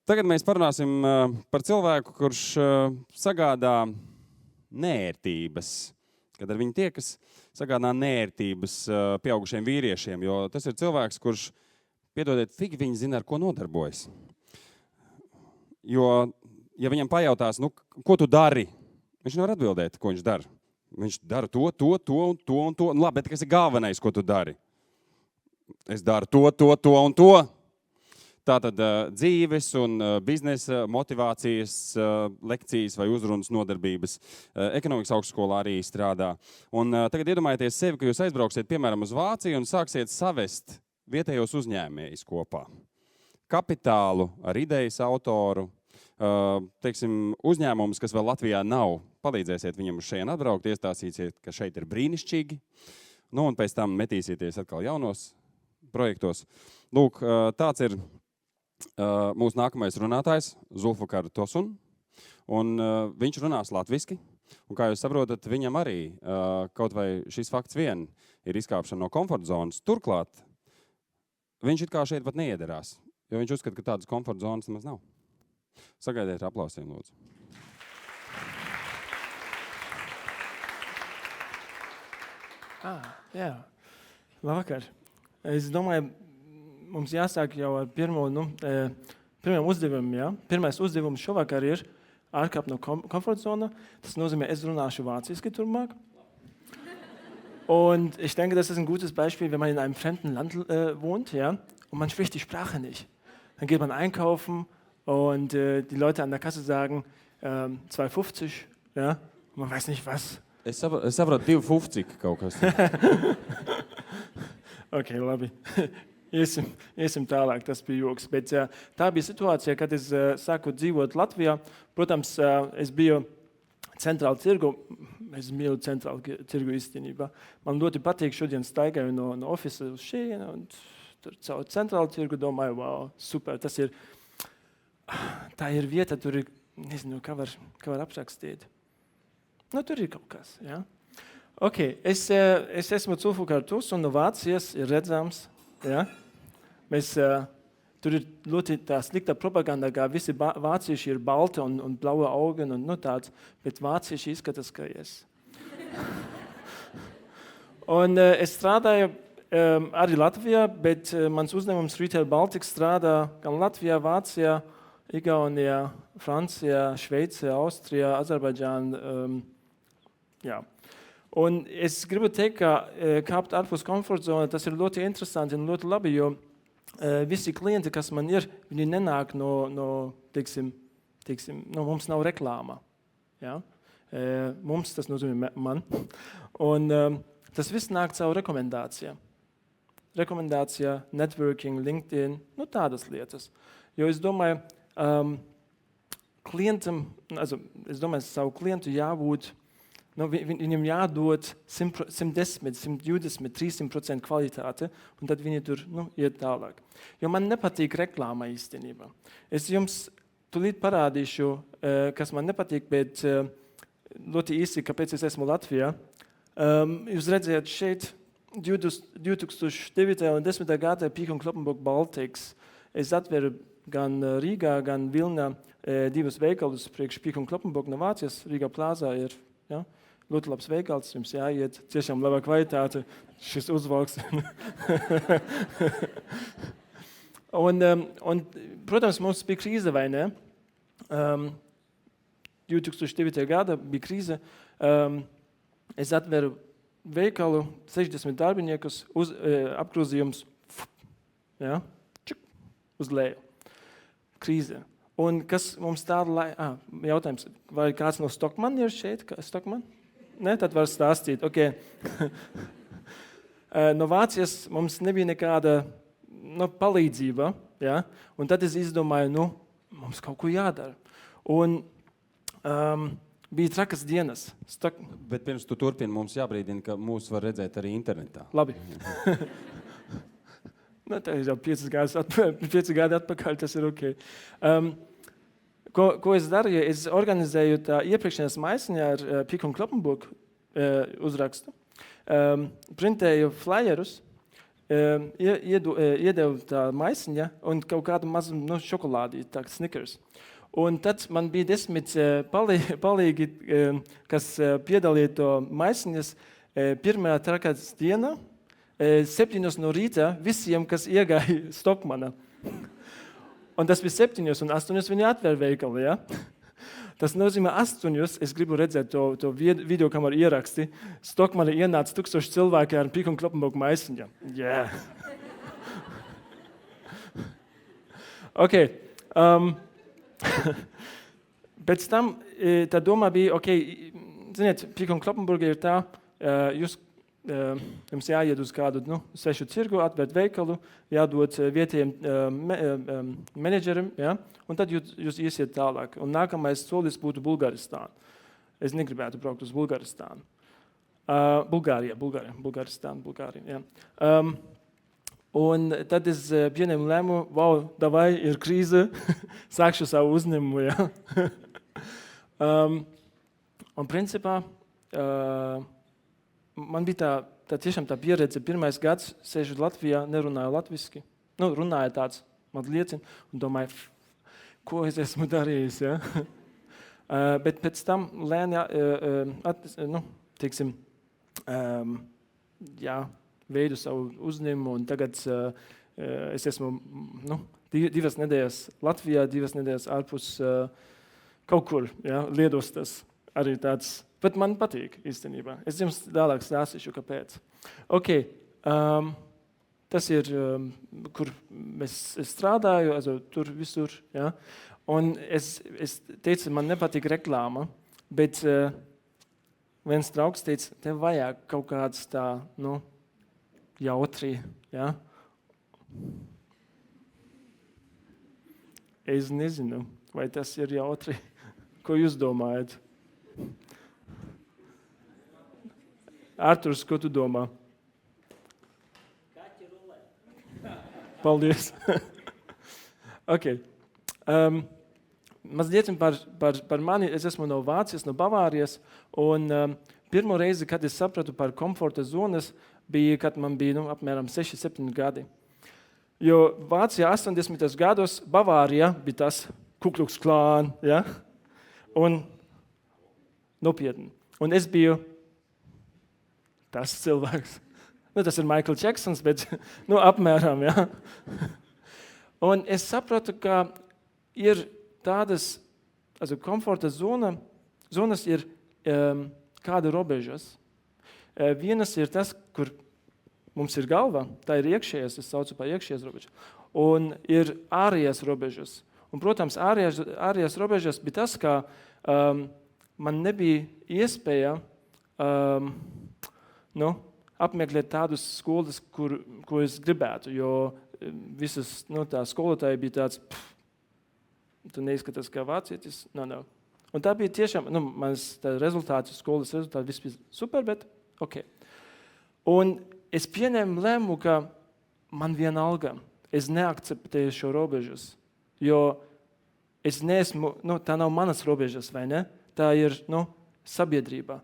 Tagad mēs parunāsim par cilvēku, kurš sagādā neērtības, kad ar viņu tiekas, sagādā neērtības pieaugušiem vīriešiem, jo tas ir cilvēks, kurš, piedodiet, figi viņi zina, ar ko nodarbojas. Jo, ja viņam pajautās, ko tu dari, viņš nevar atbildēt, ko viņš dara. Viņš dara to un to. Labi, bet kas ir galvenais, ko tu dari? Es daru to un to. Tātad dzīves un biznesa motivācijas lekcijas vai uzrunas nodarbības. Ekonomikas augstskolā arī strādā. Un tagad iedomājieties sevi, ka jūs aizbrauksiet, piemēram, uz Vāciju un sāksiet savest vietējos uzņēmējus kopā. Kapitālu ar idejas autoru, teiksim, uzņēmumus, kas vēl Latvijā nav, palīdzēsiet viņam uz šeit atbraukt, iestāstīsiet, ka šeit ir brīnišķīgi, un pēc tam metīsieties atkal jaunos projektos. Lūk, tāds ir mūsu nākamais runātājs, Zulfikar Tosun, un viņš runās latviski, un kā jūs saprotat, viņam arī kaut vai šis fakts vien ir izkāpšana no komforta zonas. Turklāt, viņš it kā šeit pat neiederās, jo viņš uzskata, ka tādas komforta zonas nemaz nav. Sagaidiet ar aplausiem, lūdzu. Jā. Labvakar. Es domāju, mums jāsāk jau ar pirmiem uzdevumiem. Ja? Pirmais uzdevums šovakar ir ārkāpt no komforta zona. Tas nozīmē, es runāšu vāciski turpmāk. Und ich denke, das ist ein gutes Beispiel, wenn man in einem fremden Land wohnt, ja, und man spricht die Sprache nicht. Dann geht man einkaufen und die Leute an der Kasse sagen 2,50, ja, und man weiß nicht was. Es saprotu 2,50 kaut kas. Okay, labi. Iesim tālāk, tas bija joks. Bet tā bija situācija, kad es sāku dzīvot Latvijā. Protams, es biju centrāla tirgu. Es mīlu centrālu tirgu īstenībā. Man ļoti patīk šodien staigāju no ofisa uz šejienu un tur caur centrālu tirgu domāju, wow, super, tā ir vieta, tur ir, nezinu, kā var aprakstīt. Tur ir kaut kas, ja? Ok, es esmu Zulfikar Tosun no Vācijas, ir redzams, ja? Tur ir ļoti tā slikta propaganda, kā visi vācieši ir balti un blaue augen un tāds, bet vācieši izskatās, kā es. Un es strādāju arī Latvijā, bet mans uzņēmums Retail Baltic strādā gan Latvijā, Vācijā, Igaunijā, Francijā, Šveicē, Austrijā, Azerbaidžānā. Jā. Un es gribu teikt, ka kāpt ārpus komforta zona, tas ir ļoti interesanti un ļoti labi, jo visi klienti, kas man ir, viņi nenāk teiksim, mums nav reklāma. Ja? Mums tas nozīmē man. Un tas viss nāk caur rekomendācijām. Rekomendācija, networking, LinkedIn, tādas lietas. Jo es domāju, savu klientu jābūt, viņam jādod 110, 120, 300% kvalitāte, un tad viņi tur iet tālāk. Jo man nepatīk reklāma īstenībā. Es jums tūlīt parādīšu, kas man nepatīk, bet ļoti īsi, kāpēc es esmu Latvijā. Jūs redzējat šeit 2009. un 10. gada Peek & Kloppenburg Baltics. Es atveru gan Rīgā, gan Vilnā divas veikalus priekš Peek & Kloppenburg no Vācijas. Rīgā plāzā ir ļoti labs veikals, jums jāiet, tiešām labā kvalitāte, šis uzvalks. un, protams, mums bija krīze, vai ne? 2009. gada bija krīze. Es atveru veikalu, 60 darbiniekus, apgrozījums uz leju. Krīze. Un kas mums tāda jautājums, vai kāds no Stockmann ir šeit? Stockmann? Ne, tad var stāstīt. Okay. No Vācijas mums nebija nekāda palīdzība, ja? Un tad es izdomāju, mums kaut ko jādara. Un bija trakas dienas. Bet pirms tu turpini, mums jābrīdina, ka mūs var redzēt arī internetā. Labi. Tā ir jau 5 gadi atpakaļ, tas ir ok. Ko es darīju? Es organizēju iepriekšējās maisiņā ar Peek & Kloppenburg uzrakstu. Printēju flyerus, iedevu tā maisiņa un kaut kādu mazu šokolādīti, tā kā Snickers. Un tad man bija 10 palīgi, kas piedalīja to maisiņas pirmajā trakātas dienā, 7 no rīta visiem, kas iegāja Stokmana. Un tas bija 7 un 8 viņi atvēr veikali, ja? Tas nozīmē 8, es gribu redzēt to video kameru ieraksti. Stokmana ienāca 1000 cilvēki ar Pīk un Kloppenburg maisiņa. Yeah. Ok. Pēc tam tā doma bija, ok, ziniet, Pīk un Kloppenburg ir tā, jums jāiet uz kādu svešu cirgu, atvērt veikalu, jādod vietējiem menedžerim, ja? Un tad jūs iesiet tālāk. Un nākamais solis būtu Bulgaristāna. Es negribētu braukt uz Bulgaristānu. Bulgārija. Ja. Un tad es pieņēmu lēmumu, wow, davai, ir krīze, sākšu savu uzņēmumu. Ja. Un principā, man bija tiešām tā pieredze, pirmais gads sēžu Latvijā, nerunāju latviski, runāju tāds mazliet un domāju, ko es esmu darījis. Ja? Bet pēc tam lēni, veidu savu uzņēmumu un tagad es esmu 2 nedēļas Latvijā, 2 nedēļas ārpus kaut kur, ja? Liedostas arī tāds. Bet man patīk īstenībā. Es jums tālāk stāstīšu, kāpēc. Ok, tas ir, kur es strādāju, tur visur. Ja? Un es teicu, man nepatīk reklāma, bet viens draugs teica, tev vajag kaut kāds tā, jautri. Ja? Es nezinu, vai tas ir jautri. Ko jūs domājat? Arturs, ko tu domā? Paldies. Ok. Mazliet par mani. Es esmu no Vācijas, no Bavārijas. Un pirmo reizi, kad es sapratu par komforta zonas, bija, kad man bija apmēram 6-7 gadi. Jo Vācijā 80. gados Bavārija bija tas Ku Klux Klan, ja? Un nopietni. Un es biju tas cilvēks. Tas ir Michael Jacksons, bet apmēram, ja. Un es sapratu, ka ir tādas, komforta zonas ir kāda robežas. Vienas ir tas, kur mums ir galva, tā ir iekšējās, es saucu par iekšējās robežas, un ir ārējās robežas. Un, protams, ārējās robežas bija tas, ka man nebija iespēja apmeklēt tādas skolas, ko es gribētu, jo visas tā skolotāji bija tāds, tu neizskatās kā vācietis, nav. Un tā bija tiešām, mans rezultāts, skolas rezultāti, viss bija super, bet ok. Un es pieņēmu lēmumu, ka man vienalga, es neakceptēju šo robežas, jo es neesmu, tā nav manas robežas, vai ne? Tā ir, sabiedrība.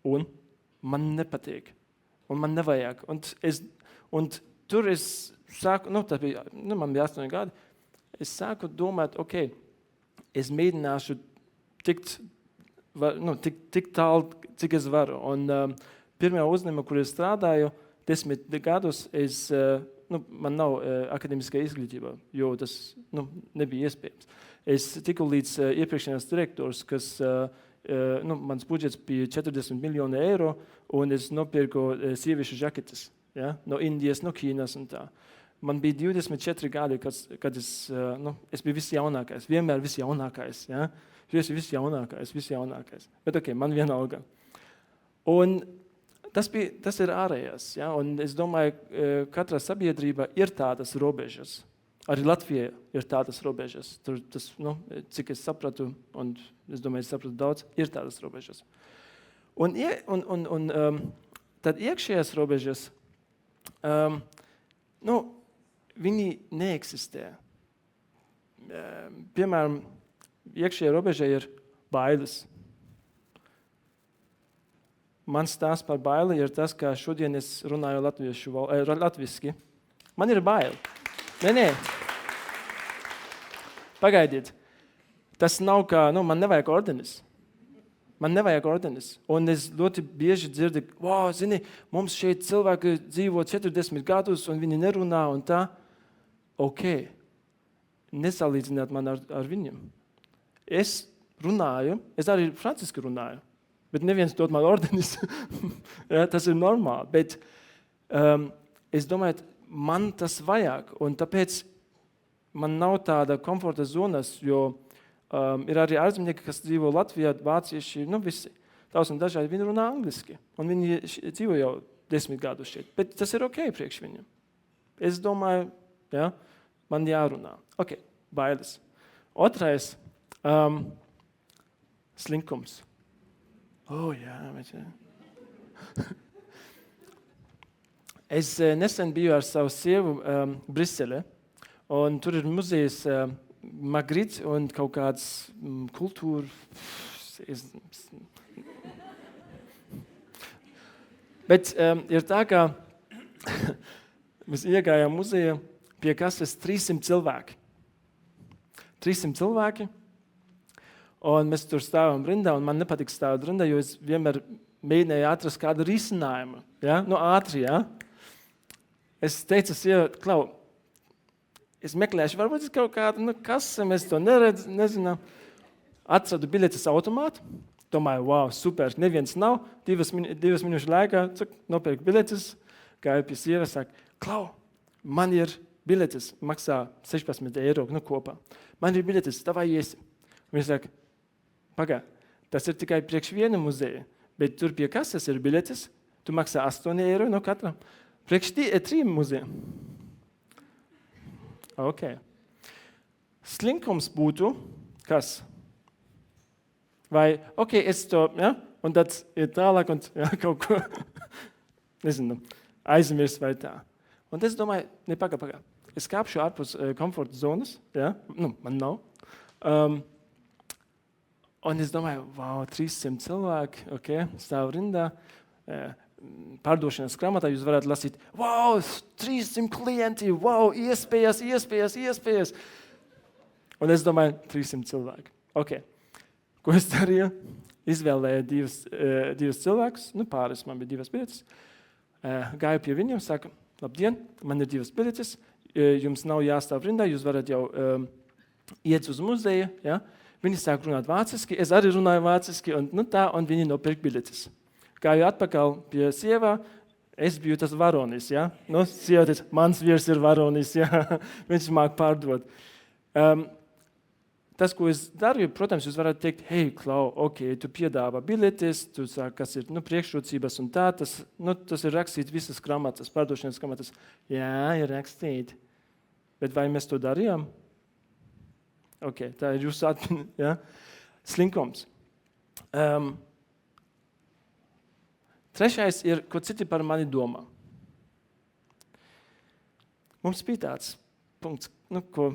Un man nepatīk. Un man nevajag. Un tur es sāku, man bija 8 gadi, es sāku domāt, ok, es mēģināšu tik tālu, cik es varu. Un pirmajā uzņēmumā, kur es strādāju, 10 gadus, man nav akademiskā izglītība, jo tas nebija iespējams. Es tiku līdz iepriekšējās direktors, kas mans budžets bija 40 miljoni eiro, un es nopirku sieviešu žaketes, ja? No Indijas, no Ķīnas un tā. Man bija 24 gadi, kad es biju visjaunākais, vienmēr visjaunākais. Ja? Es esmu visjaunākais. Bet ok, man vienalga. Un tas ir ārējās. Ja? Un es domāju, katra sabiedrība ir tādas robežas. Arī Latvijā ir tādas robežas. Tur tas, cik es sapratu, un es domāju, es sapratu daudz, ir tādas robežas. Un tad iekšējās robežas, viņi neeksistē. Piemēram, iekšējā robeža ir bailes. mans stāsts par baili ir tas, ka šodien es runāju latviski. Man ir bail. Nē. Pagaidiet. Tas nav kā, man nevajag ordenis. Un es ļoti bieži dzirdu, zini, mums šeit cilvēki dzīvo 40 gadus un viņi nerunā un tā. Ok, nesalīdzināt man ar viņiem. Es runāju, es arī franciski runāju, bet neviens dod man ordenis. Ja, tas ir normāli, bet es domāju, man tas vajag, un tāpēc man nav tāda komforta zonas, jo ir arī ārzemnieki, kas dzīvo Latvijā, vācieši, visi. Tās un dažādi viņi runā angliski, un viņi dzīvo jau 10 gadus šeit, bet tas ir ok priekš viņiem. Es domāju, ja, man jārunā. Ok, bailes. Otrais, slinkums. Jā, bet jā. Es nesen biju ar savu sievu Brisele, un tur ir muzejs Magritte un kaut kāds kultūra. Bet ir tā, ka mēs iegājām muzejā, pie kases 300 cilvēki. 300 cilvēki. Un mēs tur stāvam rindā, un man nepatīk stāvot rindā, jo es vienmēr mēģināju atrast kādu risinājumu. Ja? Ātri, ja? Es teicu, Klau, es meklēšu, varbūt es kaut kādu kase, mēs to nezinām. Atradu biļetes automātu. Domāju, wow, super, neviens nav. 2 minūšu laikā nopirku biļetes, gāju pie sievas, saka, Klau, man ir biļetes, maksā 16 eiro kopā. Man ir biļetes, tavā iesi. Viņa saka, pagā, tas ir tikai priekš viena muzeja, bet tur pie kases ir biļetes, tu maksā 8 eiro no katra. Priekš 3 muzeja. Ok. Slinkums būtu kas? Vai, ok, es to, ja, un tad ir tālāk, un ja, kaut ko, nezinu, aizmirst vai tā. Un es domāju, pagā. Es kāpšu ārpus komforta zonas, ja, man nav. Un es domāju, wow, 300 cilvēki, ok, stāv rindā, pārdošanas grāmatā jūs varētu lasīt, wow, 300 klienti, wow, iespējas. Un es domāju, 300 cilvēki. Ok. Ko es darīju? Izvēlēju divus cilvēkus, pāris man bija 2 biļetes. Gāju pie viņiem, saku, labdien, man ir 2 biļetes, jums nav jāstāv rindā, jūs varat jau iet uz muzeju. Ja? Viņi sāk runāt vāciski, es arī runāju vāciski, un viņi nopirk biļetes. Gāju atpakaļ pie sievā, es biju tas varonis. Ja? Sieva teica, mans vīrs ir varonis, ja? Viņš māk pārdot. Tas, ko es darīju, protams, jūs varat teikt, hei, Klau, ok, tu piedāvā biļetes, tu saki, kas ir priekšrocības un tā, tas ir rakstīt visas grāmatas, pārdošanas grāmatas. Jā, ir rakstīt. Bet vai mēs to darījām? Ok, tā ir jūsu atmiņa. Ja? Slinkums. Trešais ir, ko citi par mani domā. Mums bija tāds punkts, ko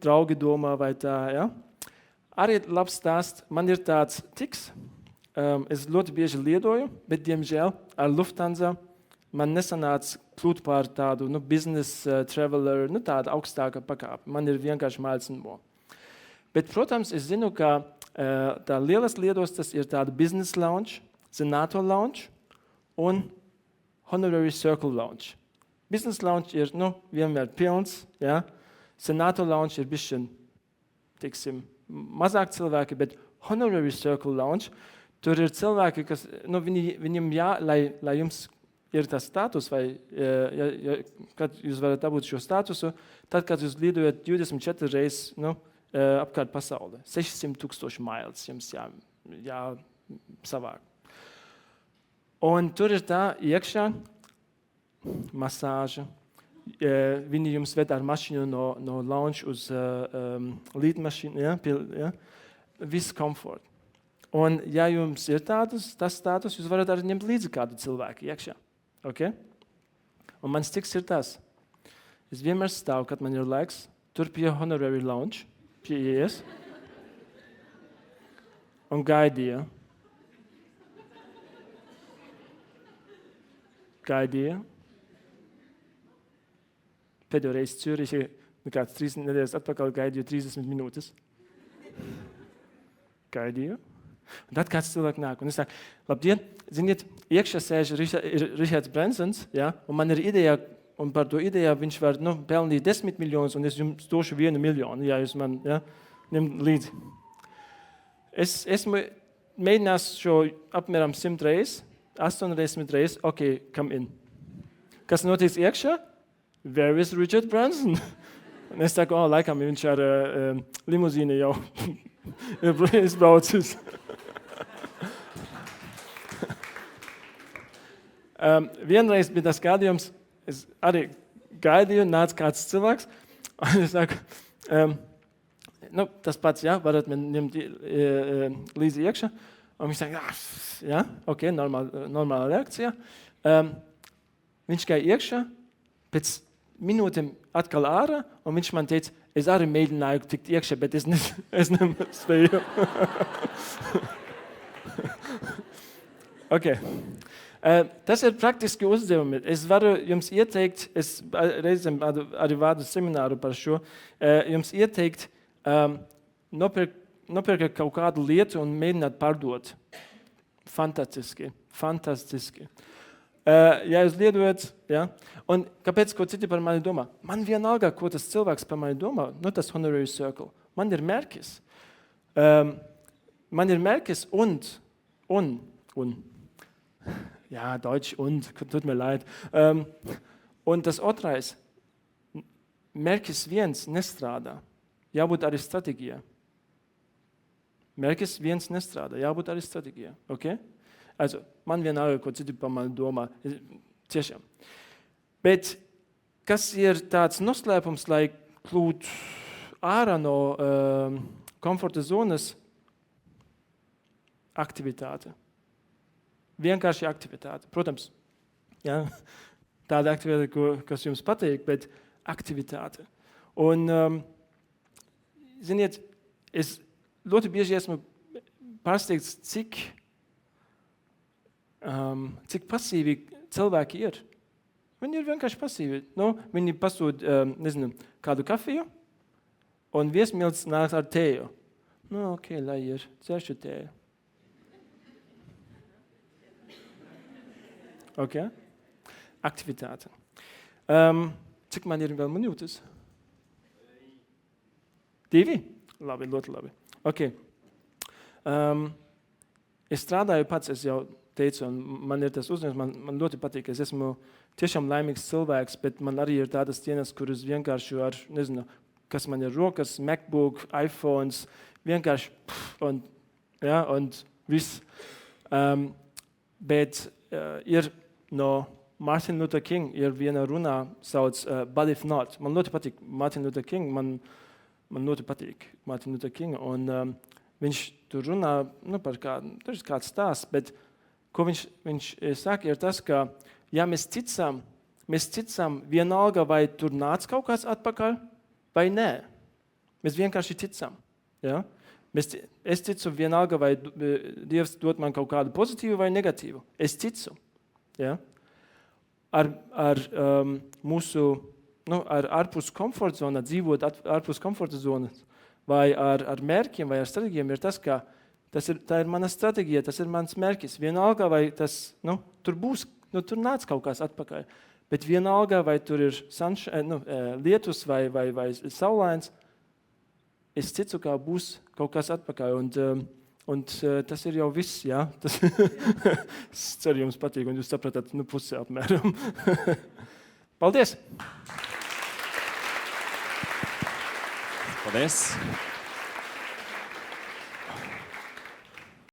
draugi domā vai tā. Ja? Arī labs stāsts. Man ir tāds tiks. Es ļoti bieži lidoju, bet, diemžēl, ar Lufthansa man nesanāca kļūt par tādu business traveler, tādu augstāku pakāpi. Man ir vienkārši mājas nimo. Bet, protams, es zinu, ka tā lielas lidostas ir tāda business lounge, senator lounge un honorary circle lounge. Business lounge ir vienmēr pilns, ja? Senator lounge ir bišķiņ, teiksim, mazāk cilvēki, bet honorary circle lounge, tur ir cilvēki, kas, viņiem lai jums ir tas status, vai kad jūs varat dabūt šo statusu, tad, kad jūs lidojat 24 reizes, apkārt pasaulē. 600,000 miles jums jāsavāk. Un tur ir tā iekšā masāža. Viņi jums ved ar mašīnu no lounge uz līdmašīnu. Ja? Viss komfort. Un ja jums ir tas status, jūs varat arī ņemt līdzi kādu cilvēku iekšā. Okay? Un mans tiks ir tas. Es vienmēr stāvu, kad man ir laiks, tur pie honorary lounge, pie ieejas, un gaidīju. gaidīja. Pēdējo reizi Ciurihi, kāds 3 nedēļas atpakaļ gaidīju 30 minūtes. Gaidīju. Un tad kāds cilvēks nāk un es saku, labdien, ziniet, iekšā sēž Richards Bransons, ja, un man ir ideja, un par to ideju viņš var pelnīt 10 miljonus, un es jums došu 1 miljonu, ja jūs man ņem līdzi. Es esmu mēģinājis šo apmēram 100 reizes, 80 reizes, ok, come in. Kas notiks iekšā? Where is Richard Branson? Un es saku, laikam viņš ar limuzīni jau ir izbraucis. Vienreiz bija tas gadījums, es arī gaidīju, nāca kāds cilvēks, un es saku, tas pats, varat man ņemt līdzi iekšā. Un viņš saka, ok, normāla reakcija. Viņš gāja iekšā, pēc minūtēm atkal ārā, un viņš man teica, es arī mēģināju tikt iekšā, bet es nespēju. Okay. Tas ir praktiski uzdevumi. Es varu jums ieteikt, es reizēm arī vādu semināru par šo, jums ieteikt nopirkt kaut kādu lietu un mēģināt pārdot. Fantastiski. Ja jūs liedojat, un kāpēc, ko citi par mani domā? Man vienalga, ko tas cilvēks par mani domā, tas honorary circle. Man ir mērķis. Deutsch und, tut mir leid. Un tas otrais, mērķis viens nestrādā. Jābūt arī stratēģijai. Mērķis viens nestrādā, jābūt arī stratēģijai. Okay? Also, man vienalga, ko citi par mani domā. Tiešām. Bet kas ir tāds noslēpums, lai kļūtu ārā no komforta zonas? Aktivitāte. Vienkārši aktivitāte. Protams, tāda aktivitāte, kas jums patīk, bet aktivitāte. Un, ziniet, es ļoti bieži esmu pārsteigts, cik pasīvi cilvēki ir. Viņi ir vienkārši pasīvi. Viņi pasūd, kādu kafiju, un viesmīlis nāk ar tēju. Ok, lai ir, dzeršu tēju. Ok? Aktivitāte. Cik man ir vēl minūtes? 2? Labi, ļoti labi. Ok. Es strādāju pats, es jau teicu, un man ir tas uzņēmums, man ļoti patīk. Es esmu tiešām laimīgs cilvēks, bet man arī ir tādas dienas, kuras vienkārši ar, kas man ir rokas, MacBook, iPhones, vienkārši un viss. Bet ir no Martin Luther King ir viena runā sauc But If Not. Man ļoti patīk Martin Luther King, man ļoti patīk Martin Luther King, un viņš tur runā par kāds stāsts, bet ko viņš saka, ir tas, ka ja mēs ticam vienalga, vai tur nāc kaut kāds atpakaļ, vai nē. Mēs vienkārši ticam. Ja? Es ticu vienalga, vai Dievs dod man kaut kādu pozitīvu vai negatīvu. Es ticu. Ja? Ar mūsu, ar ārpus komforta zonā, dzīvot ārpus komforta zonas, vai ar mērķiem, vai ar stratēģiem, ir tas, ka tā ir mana stratēģija, tas ir mans mērķis. Vienalga, vai tas, tur būs, tur nāc kaut kāds atpakaļ, bet vienalga, vai tur ir lietus vai saulains, es ticu, ka būs kaut kas atpakaļ, un tas ir jau viss, jā. Es ceru, jums patīk, un jūs sapratat, pusi apmēram. Paldies! Paldies!